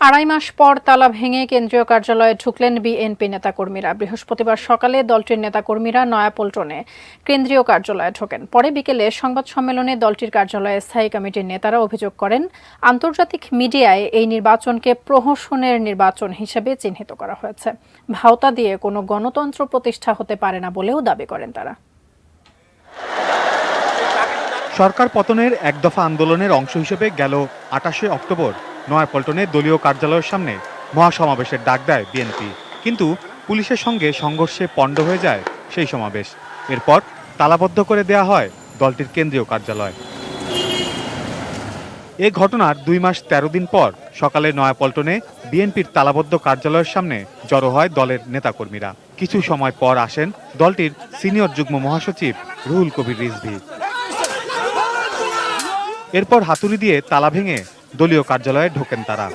আড়াই মাস পর তালা ভেঙে কেন্দ্রীয় কার্যালয়ে ঢুকলেন বিএনপি নেতাকর্মীরা। বৃহস্পতিবার সকালে দলটির নেতাকর্মীরা নয়াপল্টনে কেন্দ্রীয় কার্যালয়ে ঢোকেন। পরে বিকেলে সংবাদ সম্মেলনে দলটির কার্যালয়ে স্থায়ী কমিটির নেতারা অভিযোগ করেন, আন্তর্জাতিক মিডিয়ায় এই নির্বাচনকে প্রহসনের নির্বাচন হিসেবে চিহ্নিত করা হয়েছে। ভাওতা দিয়ে কোনো গণতন্ত্র প্রতিষ্ঠা হতে পারে না বলেও দাবি করেন তারা। সরকার পতনের এক দফা আন্দোলনের অংশ হিসেবে গেল ২৮শে অক্টোবর নয়াপল্টনে দলীয় কার্যালয়ের সামনে মহাসমাবেশের ডাক দেয় বিএনপি। কিন্তু পুলিশের সঙ্গে সংঘর্ষে পণ্ড হয়ে যায় সেই সমাবেশ। এরপর তালাবদ্ধ করে দেয়া হয় দলটির কেন্দ্রীয় কার্যালয়। এ ঘটনার ২ মাস ১৩ দিন পর সকালে নয়াপল্টনে বিএনপির তালাবদ্ধ কার্যালয়ের সামনে জড়ো হয় দলের নেতাকর্মীরা। কিছু সময় পর আসেন দলটির সিনিয়র যুগ্ম মহাসচিব রুহুল কবির রিজভী। এরপর হাতুড়ি দিয়ে তালা ভেঙে দলীয় কার্যালয়ে ঢোকেন তারা।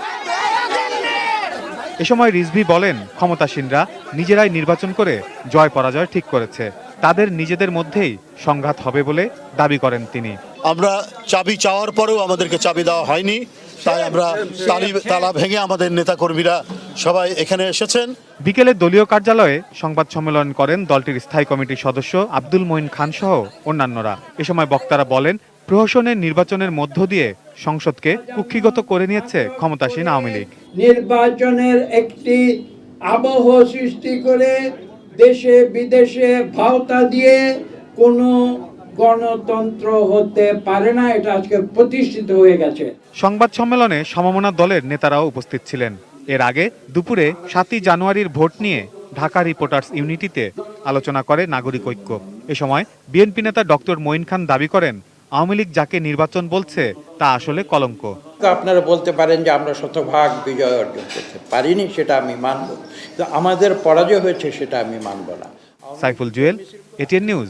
এ সময় রিজভী বলেন, ক্ষমতাসীনরা নিজেরাই নির্বাচন করে জয় পরাজয় ঠিক করেছে, তাদের নিজেদের মধ্যেই সংঘাত হবে বলে দাবি করেন তিনি। আমরা চাবি চাওয়ার পরেও আমাদেরকে চাবি দেওয়া হয়নি, তাই আমরা তালা ভেঙে আমাদের নেতাকর্মীরা সবাই এখানে এসেছেন। বিকেলে দলীয় কার্যালয়ে সংবাদ সম্মেলন করেন দলটির স্থায়ী কমিটির সদস্য আব্দুল মঈন খান সহ অন্যান্যরা। এ সময় বক্তারা বলেন, প্রহসনের নির্বাচনের মধ্য দিয়ে সংসদকে কুক্ষিগত করে নিয়েছে ক্ষমতাসীন আওয়ামী লীগ। নির্বাচনের একটি আবহ সৃষ্টি করে দেশে বিদেশে ভাওতা দিয়ে কোনো গণতন্ত্র হতে পারে না, এটা আজকে প্রতিষ্ঠিত হয়ে গেছে। সংবাদ সম্মেলনে সমমনা দলের নেতারাও উপস্থিত ছিলেন। এর আগে দুপুরে ৭ই জানুয়ারির ভোট নিয়ে ঢাকা রিপোর্টার্স ইউনিটিতে আলোচনা করে নাগরিক ঐক্য। এ সময় বিএনপি নেতা ডক্টর মঈন খান দাবি করেন, আওয়ামী লীগ যাকে নির্বাচন বলছে তা আসলে কলঙ্ক। আপনারা বলতে পারেন যে আমরা শতভাগ বিজয় অর্জন করতে পারিনি, সেটা আমি মানব, তো আমাদের পরাজয় হয়েছে সেটা আমি মানব না। Saiful Jewel, ATN news.